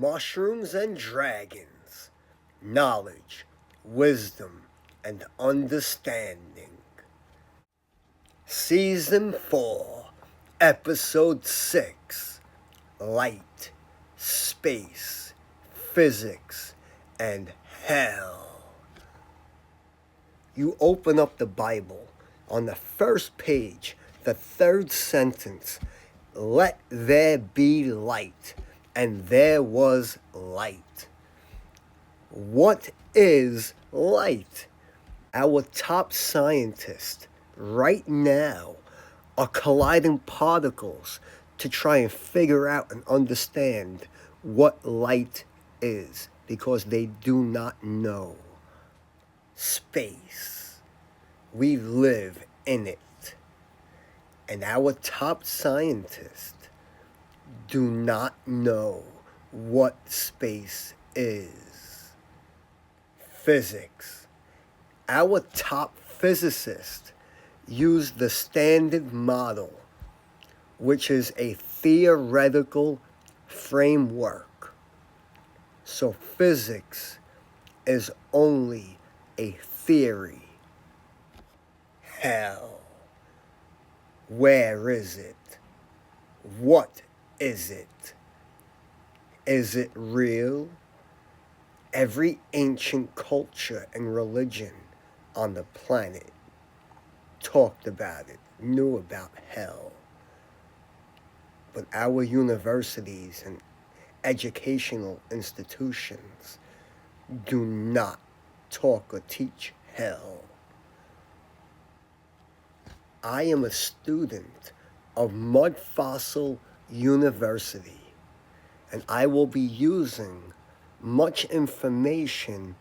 mushrooms and dragons, knowledge, wisdom, and understanding. Season 4, Episode 6, Light, Space, Physics, and Hell. You open up the Bible. On the first page, the third sentence, let there be light, and there was light. What is light? Our top scientists right now are colliding particles to try and figure out and understand what light is, because they do not know. Space. We live in it. And our top scientists do not know what space is. Physics. Our top physicists use the Standard Model, which is a theoretical framework. So physics is only a theory. Hell. Where is it? What is it? Is it real? Every ancient culture and religion on the planet talked about it, knew about hell. But our universities and educational institutions do not talk or teach hell. I am a student of Mud Fossil University, and I will be using much information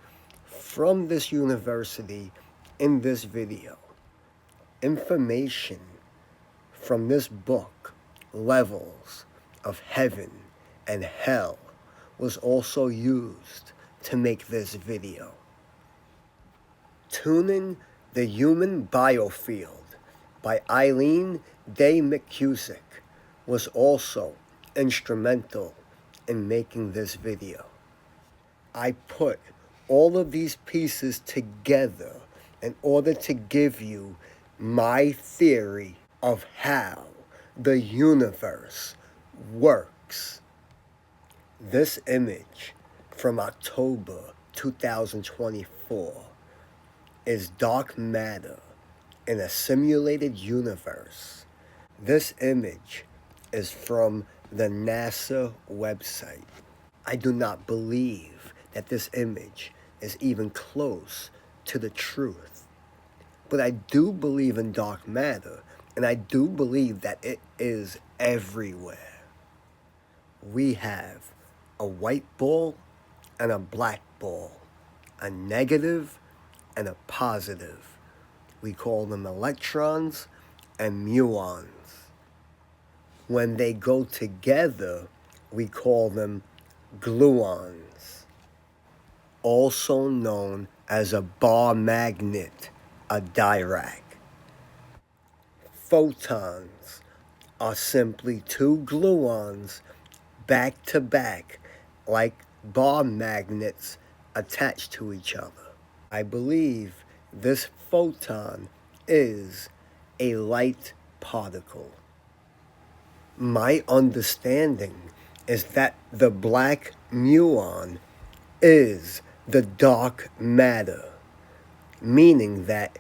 from this university in this video. Information from this book, Levels of Heaven and Hell, was also used to make this video. Tuning the Human Biofield by Eileen Day McCusick was also instrumental in making this video. I put all of these pieces together in order to give you my theory of how the universe works. This image from October 2024 is dark matter in a simulated universe. This image is from the NASA website. I do not believe that this image is even close to the truth. But I do believe in dark matter, and I do believe that it is everywhere. We have a white ball and a black ball, a negative and a positive. We call them electrons and muons. When they go together, we call them gluons, also known as a bar magnet, a Dirac. Photons are simply two gluons back to back, like bar magnets attached to each other. I believe this photon is a light particle. My understanding is that the black muon is the dark matter, meaning that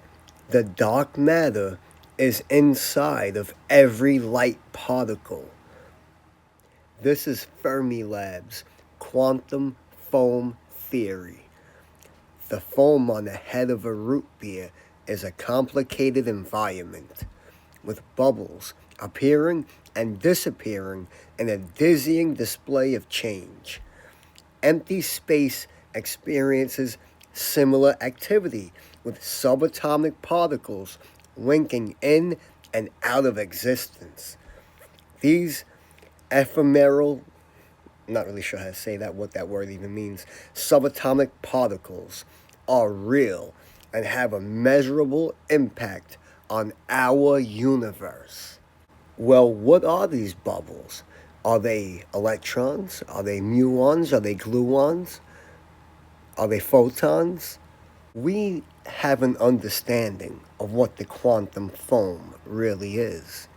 the dark matter is inside of every light particle. This is Fermilab's quantum foam theory. The foam on the head of a root beer is a complicated environment, with bubbles appearing and disappearing in a dizzying display of change. Empty space experiences similar activity, with subatomic particles winking in and out of existence. These ephemeral, not really sure how to say that, what that word even means, subatomic particles are real and have a measurable impact on our universe. Well, what are these bubbles? Are they electrons? Are they muons? Are they gluons? Are they photons? We have an understanding of what the quantum foam really is.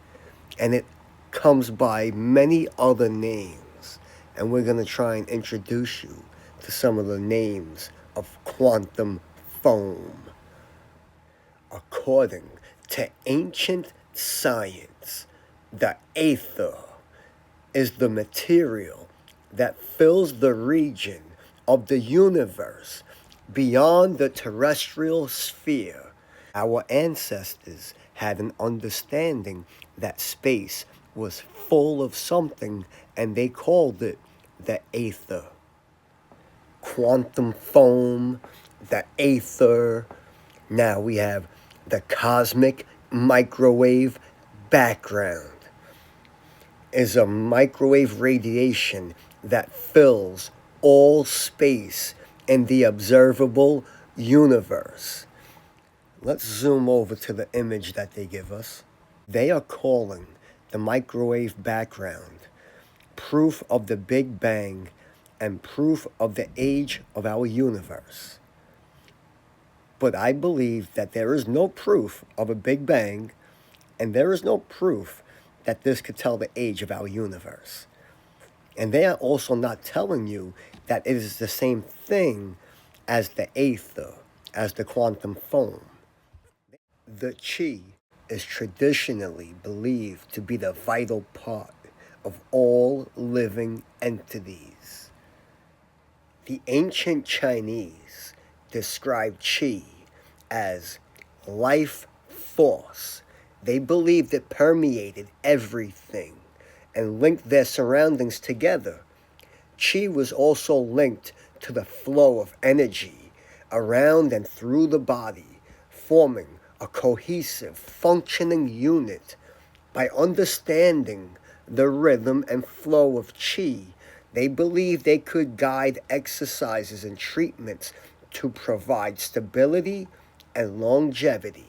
And it comes by many other names. And we're going to try and introduce you to some of the names of quantum foam. According to ancient science, the aether is the material that fills the region of the universe beyond the terrestrial sphere. Our ancestors had an understanding that space was full of something, and they called it the aether. Quantum foam, the aether. Now we have the cosmic microwave background. Is a microwave radiation that fills all space in the observable universe. Let's zoom over to the image that they give us. They are calling the microwave background proof of the Big Bang and proof of the age of our universe. But I believe that there is no proof of a Big Bang, and there is no proof that this could tell the age of our universe. And they are also not telling you that it is the same thing as the aether, as the quantum foam. The chi is traditionally believed to be the vital part of all living entities. The ancient Chinese described chi as life force. They believed it permeated everything and linked their surroundings together. Chi was also linked to the flow of energy around and through the body, forming a cohesive, functioning unit. By understanding the rhythm and flow of chi, they believed they could guide exercises and treatments to provide stability and longevity.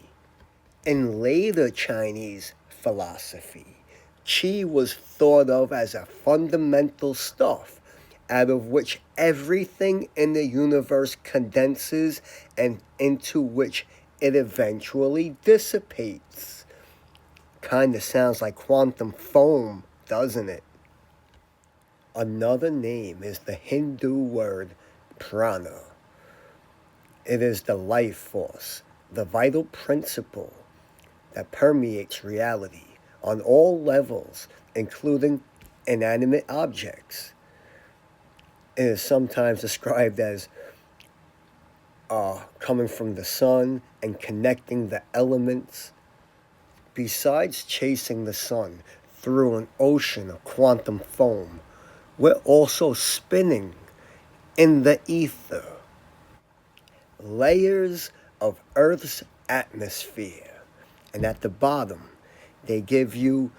In later Chinese philosophy, chi was thought of as a fundamental stuff out of which everything in the universe condenses and into which it eventually dissipates. Kind of sounds like quantum foam, doesn't it? Another name is the Hindu word prana. It is the life force, the vital principle that permeates reality on all levels, including inanimate objects. It is sometimes described as coming from the sun and connecting the elements. Besides chasing the sun through an ocean of quantum foam, we're also spinning in the ether. Layers of Earth's atmosphere. And at the bottom, they give you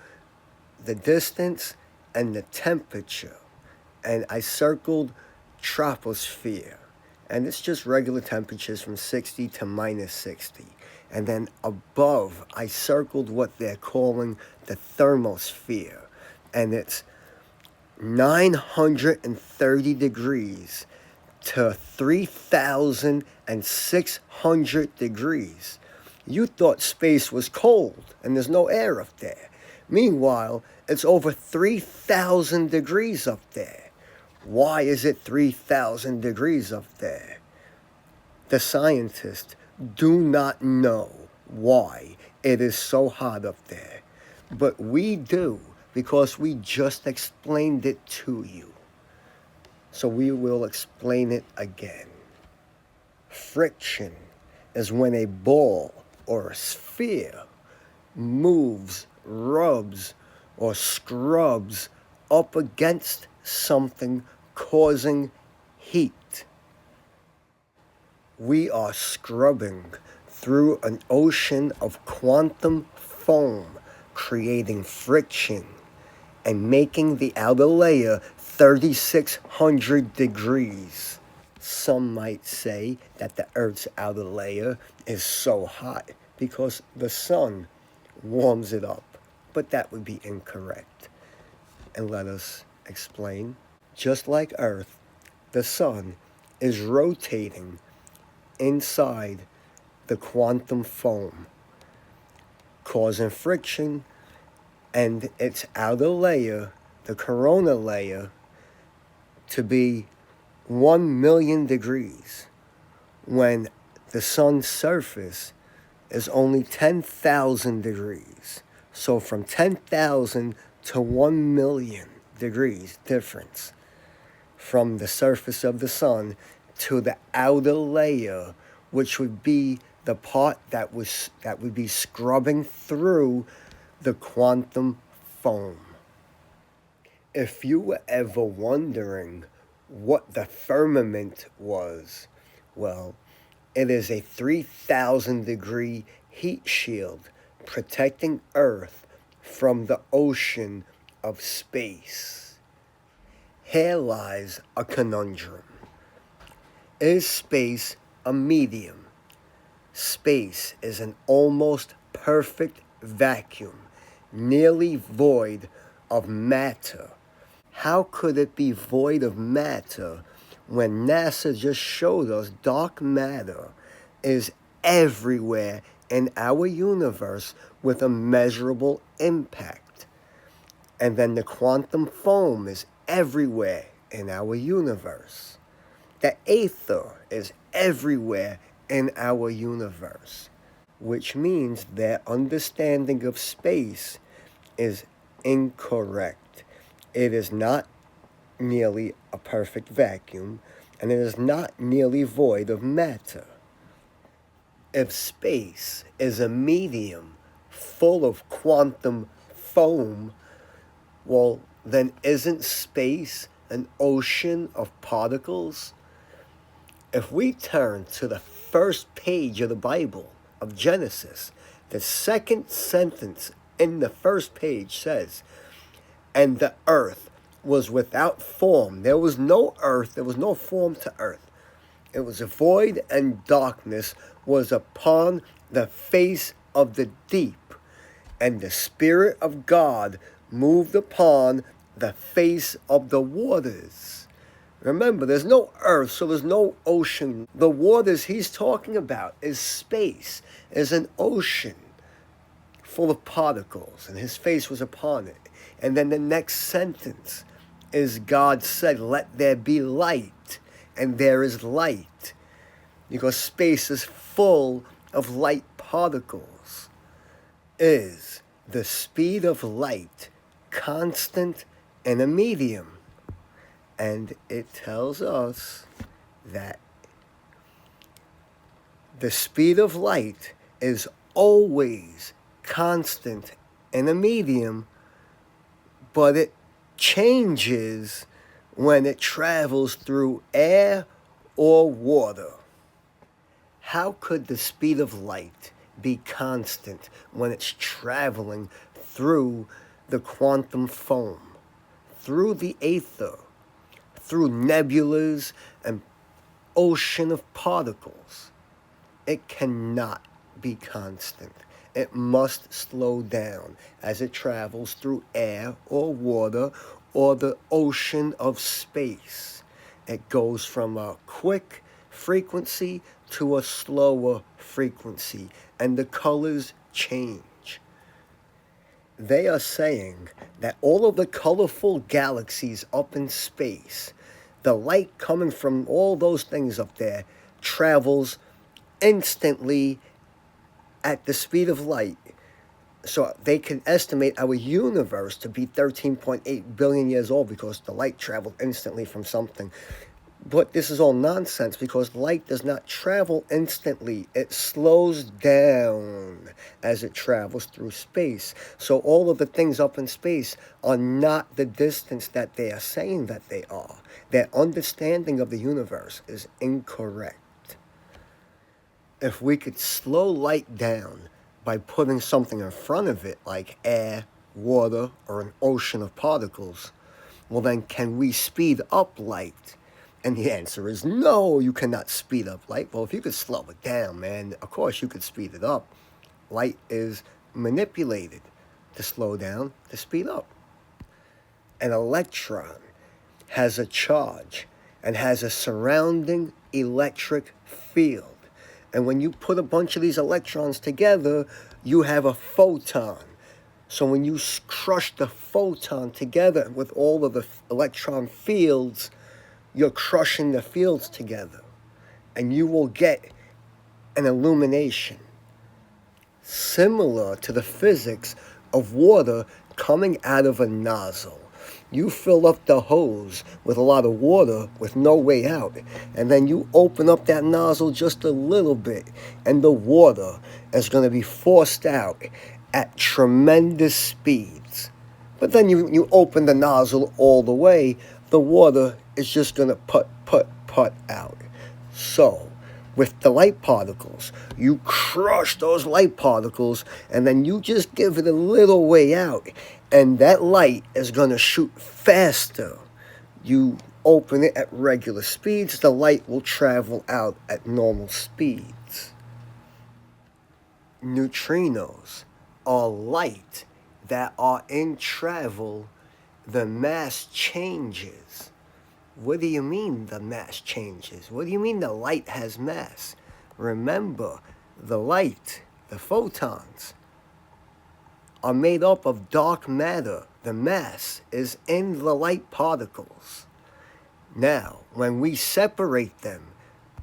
the distance and the temperature. And I circled troposphere. And it's just regular temperatures from 60 to minus 60. And then above, I circled what they're calling the thermosphere. And it's 930 degrees to 3,600 degrees. You thought space was cold and there's no air up there. Meanwhile, it's over 3,000 degrees up there. Why is it 3,000 degrees up there? The scientists do not know why it is so hot up there. But we do, because we just explained it to you. So we will explain it again. Friction is when a ball or a sphere moves, rubs, or scrubs up against something, causing heat. We are scrubbing through an ocean of quantum foam, creating friction and making the outer layer 3,600 degrees. Some might say that the Earth's outer layer is so hot because the sun warms it up, but that would be incorrect. and let us explain. Just like Earth, the sun is rotating inside the quantum foam, causing friction, and its outer layer, the corona layer, to be 1 million degrees, when the sun's surface is only 10,000 degrees. So from 10,000 to 1 million degrees difference from the surface of the sun to the outer layer, which would be the part that would be scrubbing through the quantum foam. If you were ever wondering what the firmament was, well, it is a 3,000 degree heat shield protecting Earth from the ocean of space. Here lies a conundrum. Is space a medium? Space is an almost perfect vacuum, nearly void of matter. How could it be void of matter when NASA just showed us dark matter is everywhere in our universe with a measurable impact? And then the quantum foam is everywhere in our universe. The aether is everywhere in our universe, which means their understanding of space is incorrect. It is not nearly a perfect vacuum, and it is not nearly void of matter. If space is a medium full of quantum foam, well, then isn't space an ocean of particles? If we turn to the first page of the Bible, of Genesis, the second sentence in the first page says, "And the earth was without form." There was no earth, there was no form to earth. It was a void, and darkness was upon the face of the deep. And the Spirit of God moved upon the face of the waters. Remember, there's no earth, so there's no ocean. The waters he's talking about is space, is an ocean full of particles, and his face was upon it. And then the next sentence is God said, "Let there be light," and there is light, because space is full of light particles. Is the speed of light constant in a medium? And it tells us that the speed of light is always constant in a medium, but it changes when it travels through air or water. How could the speed of light be constant when it's traveling through the quantum foam, through the aether, through nebulas and ocean of particles? It cannot be constant. It must slow down as it travels through air or water or the ocean of space. It goes from a quick frequency to a slower frequency, and the colors change. They are saying that all of the colorful galaxies up in space, the light coming from all those things up there, travels instantly at the speed of light. So they can estimate our universe to be 13.8 billion years old because the light traveled instantly from something. But this is all nonsense, because light does not travel instantly. It slows down as it travels through space. So all of the things up in space are not the distance that they are saying that they are. Their understanding of the universe is incorrect. If we could slow light down by putting something in front of it, like air, water, or an ocean of particles, well then can we speed up light? And the answer is no, you cannot speed up light. Well, if you could slow it down, man, of course you could speed it up. Light is manipulated to slow down, to speed up. an electron has a charge and has a surrounding electric field. And when you put a bunch of these electrons together, you have a photon. So when you crush the photon together with all of the electron fields, you're crushing the fields together. And you will get an illumination similar to the physics of water coming out of a nozzle. You fill up the hose with a lot of water with no way out, and then you open up that nozzle just a little bit, and the water is going to be forced out at tremendous speeds. But then you open the nozzle all the way, the water is just going to put out. So, with the light particles, you crush those light particles, and then you just give it a little way out, and that light is going to shoot faster. You open it at regular speeds, the light will travel out at normal speeds. Neutrinos are light that are in travel. The mass changes. What do you mean the mass changes? What do you mean the light has mass? Remember, the light, the photons, are made up of dark matter. The mass is in the light particles. Now, when we separate them,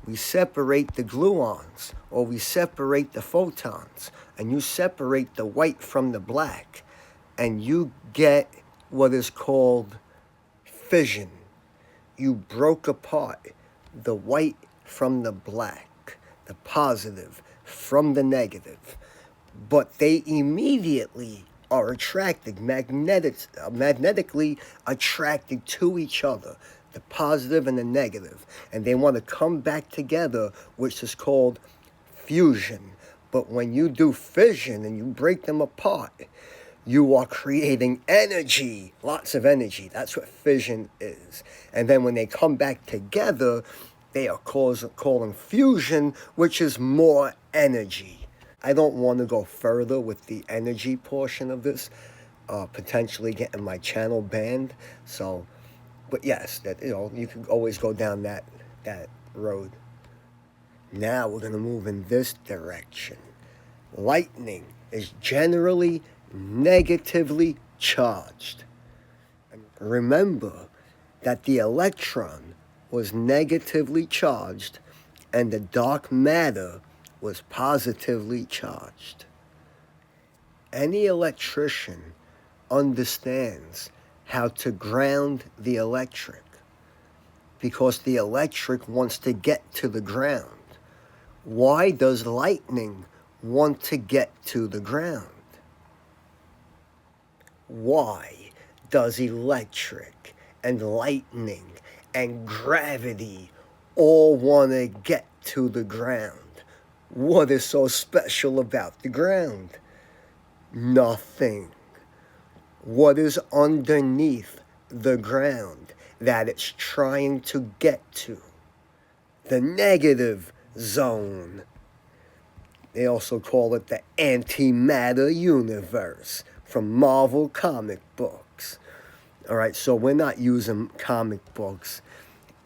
we separate the gluons, or we separate the photons, and you separate the white from the black, and you get what is called fission. You broke apart the white from the black, the positive from the negative, but they immediately are attracted, magnetically attracted to each other, the positive and the negative, and they want to come back together, which is called fusion. But when you do fission and you break them apart, you are creating energy, lots of energy. That's what fission is. And then when they come back together, they are calling fusion, which is more energy. I don't want to go further with the energy portion of this, potentially getting my channel banned. So, but yes, that you can always go down that road. Now we're going to move in this direction. Lightning is generally negatively charged. Remember that the electron was negatively charged and the dark matter was positively charged. Any electrician understands how to ground the electric because the electric wants to get to the ground. Why does lightning want to get to the ground? Why does electric and lightning and gravity all want to get to the ground? What is so special about the ground? Nothing. What is underneath the ground that it's trying to get to? The negative zone. They also call it the antimatter universe from Marvel comic books. All right, so we're not using comic books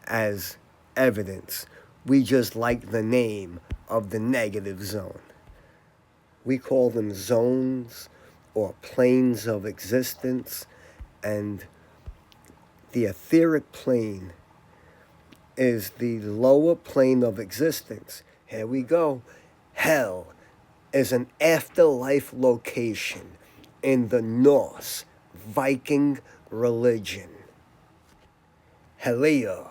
as evidence. We just like the name of the negative zone. We call them zones or planes of existence, and the etheric plane is the lower plane of existence. Here we go. Hell is an afterlife location in the Norse Viking religion. Hela,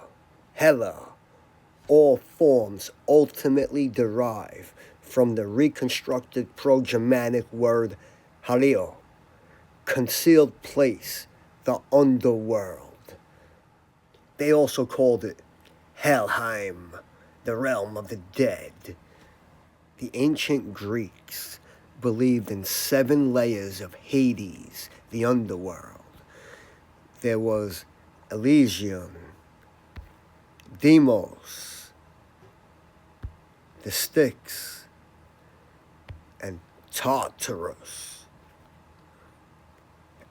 all forms ultimately derive from the reconstructed Pro-Germanic word halio, concealed place, the underworld. They also called it Helheim, the realm of the dead. The ancient Greeks believed in 7 layers of Hades, the underworld. There was Elysium, Deimos, the Styx, and Tartarus,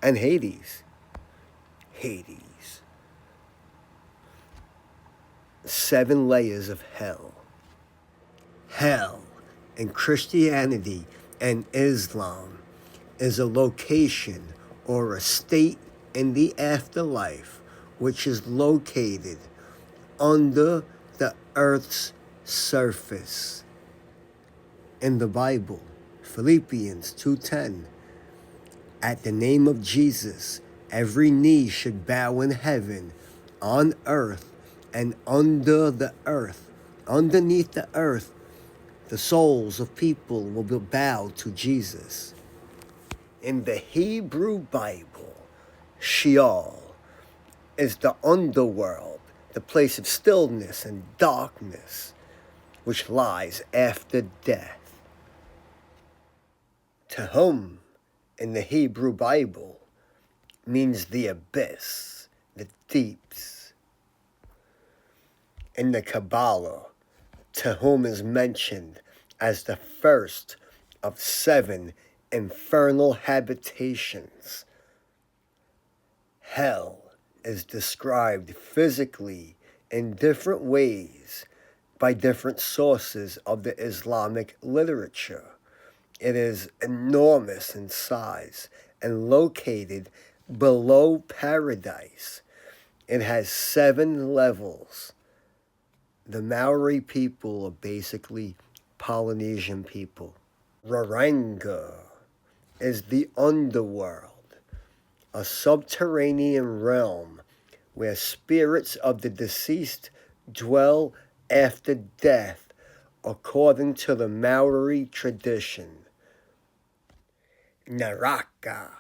and Hades. Hades. 7 layers of hell. Hell in Christianity and Islam is a location or a state in the afterlife which is located under the earth's surface. In the Bible, Philippians 2:10, at the name of Jesus, every knee should bow in heaven, on earth, and under the earth. Underneath the earth, the souls of people will be bowed to Jesus. In the Hebrew Bible, Sheol is the underworld, the place of stillness and darkness, which lies after death. Tehom in the Hebrew Bible means the abyss, the deeps. In the Kabbalah, Tehom is mentioned as the first of 7 infernal habitations. Hell is described physically in different ways by different sources of the Islamic literature. It is enormous in size and located below paradise. It has 7 levels. The Maori people are basically Polynesian people. Raranga is the underworld, a subterranean realm where spirits of the deceased dwell after death, according to the Maori tradition. Naraka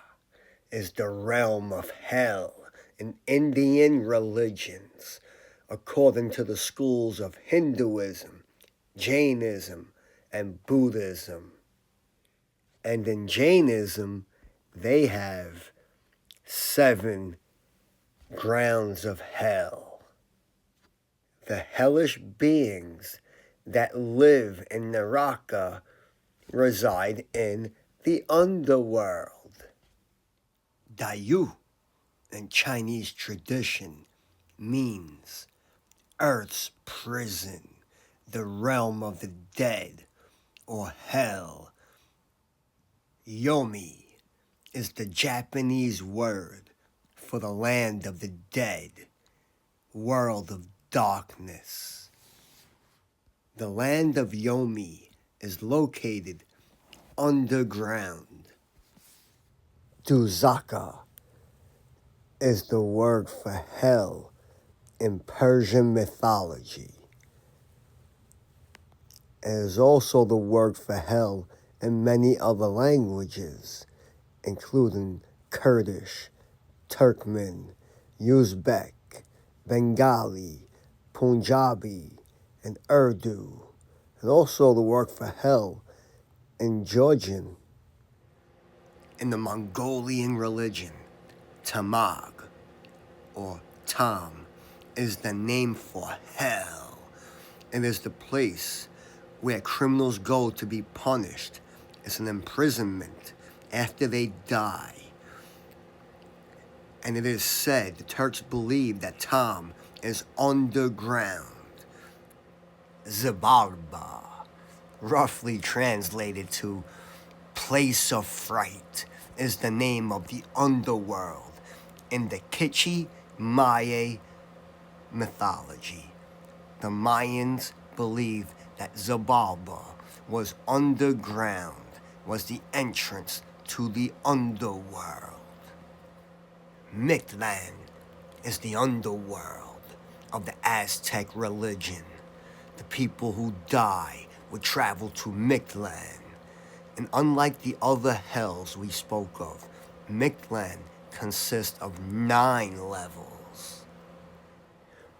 is the realm of hell in Indian religions, according to the schools of Hinduism, Jainism, and Buddhism. And in Jainism, they have 7 grounds of hell. The hellish beings that live in Naraka reside in the underworld. Dayu in Chinese tradition means Earth's prison, the realm of the dead, or hell. Yomi is the Japanese word for the land of the dead, world of darkness. The land of Yomi is located underground. Duzaka is the word for hell in Persian mythology. It is also the word for hell in many other languages, including Kurdish, Turkmen, Uzbek, Bengali, Punjabi, and Urdu, and also the word for hell in Georgian. In the Mongolian religion, Tamag, or Tam, is the name for hell. It is the place where criminals go to be punished. It's an imprisonment after they die. And it is said, the Turks believe that Tam is underground. Zabarba, roughly translated to place of fright, is the name of the underworld in the Kichi Maya mythology. The Mayans believed that Zabalba was underground, was the entrance to the underworld. Mictlan is the underworld of the Aztec religion. The people who die would travel to Mictlan. And unlike the other hells we spoke of, Mictlan consists of 9 levels.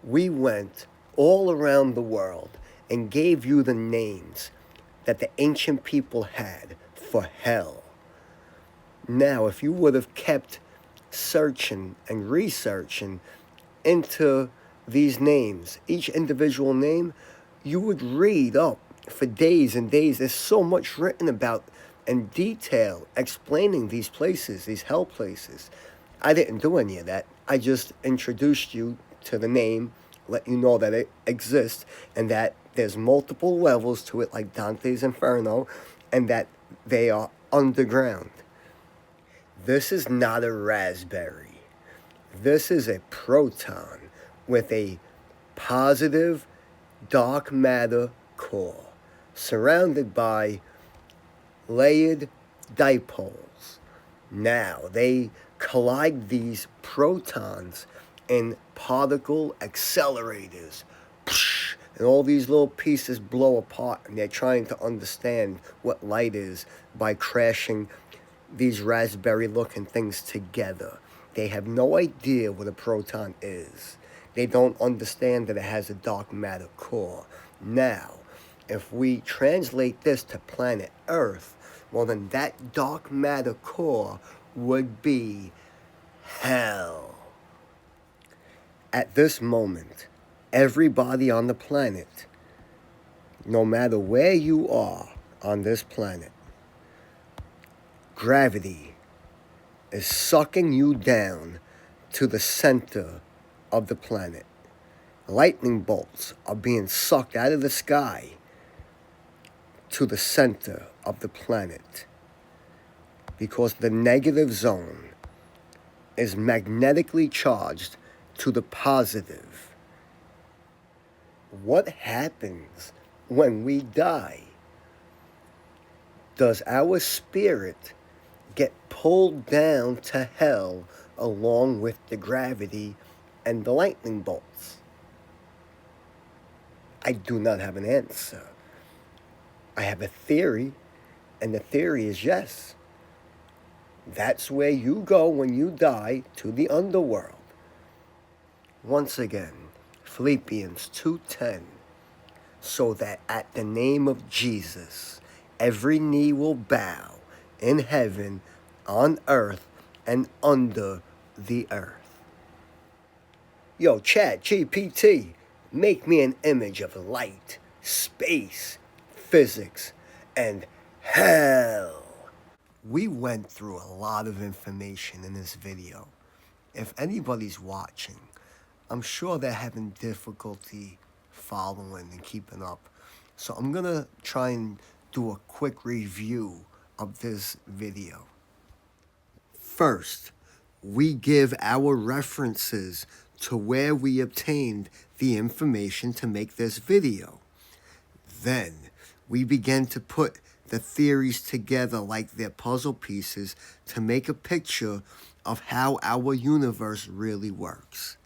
We went all around the world and gave you the names that the ancient people had for hell. Now, if you would have kept searching and researching into these names, each individual name, you would read up for days and days. There's so much written about in detail explaining these places, these hell places. I didn't do any of that. I just introduced you to the name, let you know that it exists, and that there's multiple levels to it, like Dante's Inferno, and that they are underground. This is not a raspberry. This is a proton with a positive dark matter core surrounded by layered dipoles. Now, they collide these protons in particle accelerators. And all these little pieces blow apart, and they're trying to understand what light is by crashing these raspberry-looking things together. They have no idea what a proton is. They don't understand that it has a dark matter core. Now, if we translate this to planet Earth, well, then that dark matter core would be hell. At this moment, everybody on the planet, no matter where you are on this planet, gravity is sucking you down to the center of the planet. Lightning bolts are being sucked out of the sky to the center of the planet because the negative zone is magnetically charged to the positive. What happens when we die? Does our spirit get pulled down to hell along with the gravity and the lightning bolts? I do not have an answer. I have a theory, and the theory is yes. That's where you go when you die, to the underworld. Once again, Philippians 2:10, so that at the name of Jesus, every knee will bow in heaven, on earth, and under the earth. Yo, Chat GPT, make me an image of light, space, physics, and hell. We went through a lot of information in this video. If anybody's watching, I'm sure they're having difficulty following and keeping up. So I'm gonna try and do a quick review of this video. First, we give our references to where we obtained the information to make this video. Then, we begin to put the theories together like they're puzzle pieces to make a picture of how our universe really works.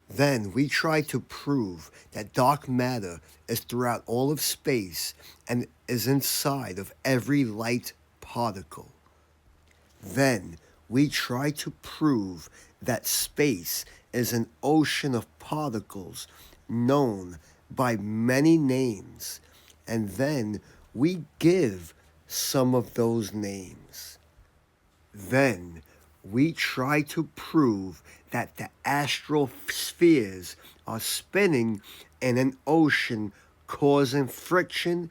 Then we try to prove that dark matter is throughout all of space and is inside of every light particle. Then we try to prove that space is an ocean of particles known by many names, and then we give some of those names. Then we try to prove that the astral spheres are spinning in an ocean, causing friction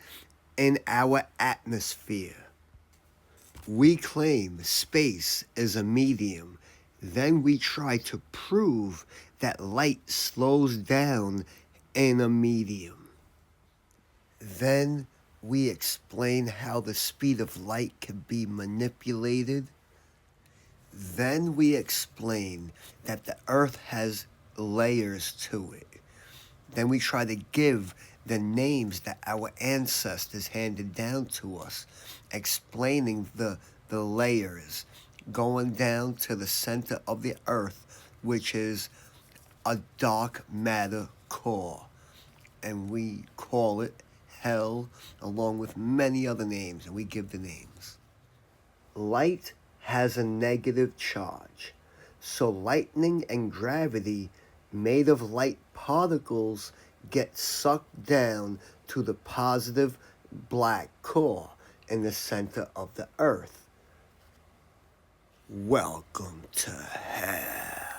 in our atmosphere. We claim space is a medium. Then we try to prove that light slows down in a medium. Then we explain how the speed of light can be manipulated. Then we explain that the Earth has layers to it. Then we try to give the names that our ancestors handed down to us, explaining the layers, going down to the center of the Earth, which is a dark matter core. And we call it hell, along with many other names, and we give the names. Light has a negative charge, so lightning and gravity made of light particles get sucked down to the positive black core in the center of the Earth. Welcome to hell.